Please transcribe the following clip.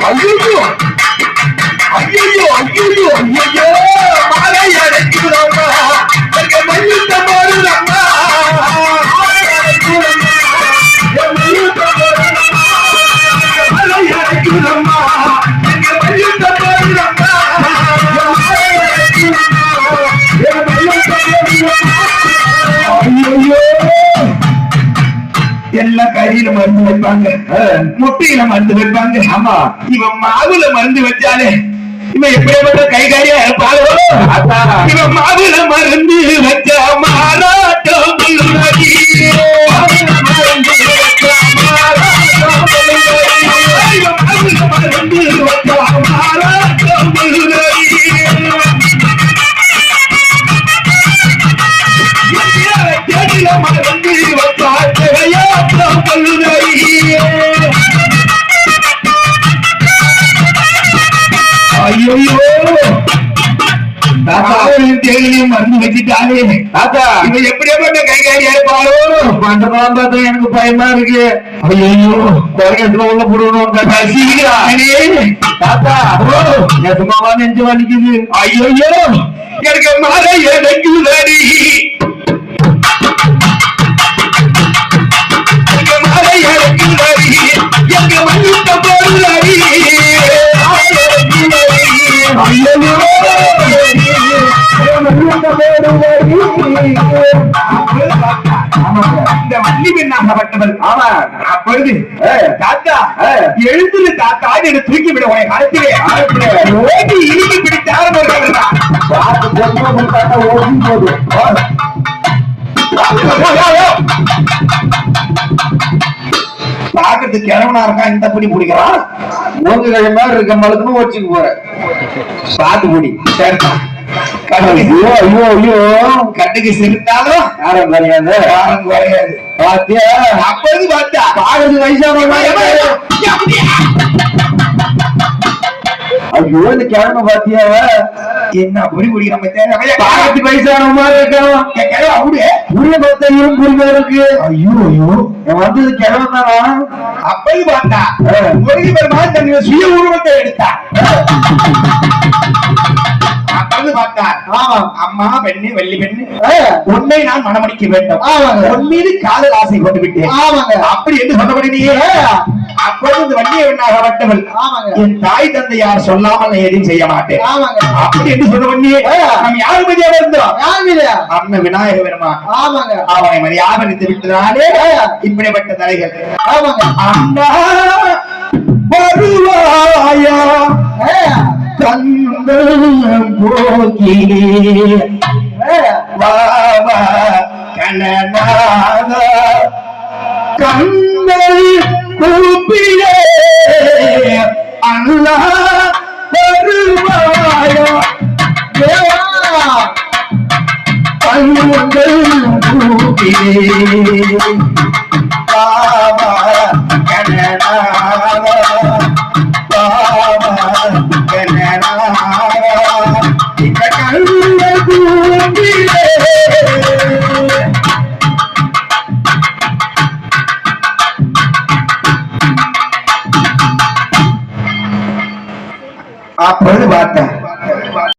ஐயோ ஐயோ ஐயோ ஐயோ மாலை அடைக்கிறோமா மல்யுத்த போடுறோமா மாலை அடைக்கிறோமா மல்யுத்த போடுறோமா ஐயோ எல்லாம் கையில மருந்து வைப்பாங்க முட்டையில மருந்து வைப்பாங்க ஆமா இவன் மாவுல மருந்து வச்சாலே இவன் எப்படிப்பட்ட கை காரியா இருப்பாளோ இவன் மாவுல மருந்து வச்சா மாறாட்டம் ஐயோ தேவையும் மருந்து வச்சுட்டாலே தாத்தா இவன் எப்படியாப்பட்ட கைகாரியா இருப்பாளோ பண்றதான் பார்த்தா எனக்கு பயமா இருக்கு ஐயோ குறைக்கத்துல உள்ள போடணும் தாத்தா சும்மாவா நெஞ்சு வலிக்குது ஐயோ எனக்கு மாலை எனக்குதாடி மாலை எனக்குதாடி எங்க மல்யுத்த போடுதாடி இந்த வள்ளி பெண்ணாகப்பட்டவள் அப்பொழுது தாத்தா எழுத்துல தாத்தா என்று தூக்கி விட உடைய காலத்திலே ஓடி இறுக்கி பிடித்த ஆரம்பித்தார் பாக்கிறதுக்கு கிழவனா இருக்கா இந்த புடி பிடிக்கிறான் மூன்று கிழமை இருக்க மலக்குன்னு வச்சுக்கு போற பாத்து புடி சரிதான் ஐயோ ஐயோ ஐயோ கண்ணுக்கு சிரித்தாலும் யாரும் குறையாது யாரும் குறையாது பாத்தியா அப்போது பார்த்தா பாக்குறது வயசான ஐயோ இந்த கிழமை பாத்தியா என்ன புரி புடி நம்ம பாக்கத்து வயசான மாதிரி இருக்கணும் அப்படியே புரிய பார்த்தையும் புரியா இருக்கு ஐயோ ஐயோ வந்தது கிழமை தானா அப்போது பார்த்தா ஒரு மாதிரி தன்னுடைய சுய உருவத்தை எடுத்தா அம்மா பெண்ணு வெள்ளி பெண்ணு உன்னை நான் மனமடிக்க வேண்டும் உன் மீது காதல் ஆசை கொண்டு விட்டேன் அப்படி என்று சொன்னபடியே அப்பொழுது வண்டிய பெண்ணாகப்பட்டவள் என் தாய் தந்தையார் சொல்லாமல் எதையும் செய்ய மாட்டேன் அப்படி என்று சொன்னபடியே நம்ம யாரு மதியாக இருந்தோம் அண்ணன் விநாயக பெருமான் அவனை மரியாதை விட்டதாலே இப்படிப்பட்ட தலைகள் அண்ணா வருவாயா கண்ணன் போகிலே வாவா கனநாத கண்ணல் கூப்பிலே அல்லா வருவாயா கண்ணல் கூப்பிலே வாவா கனநாத அப்பொழுது பார்த்தேன்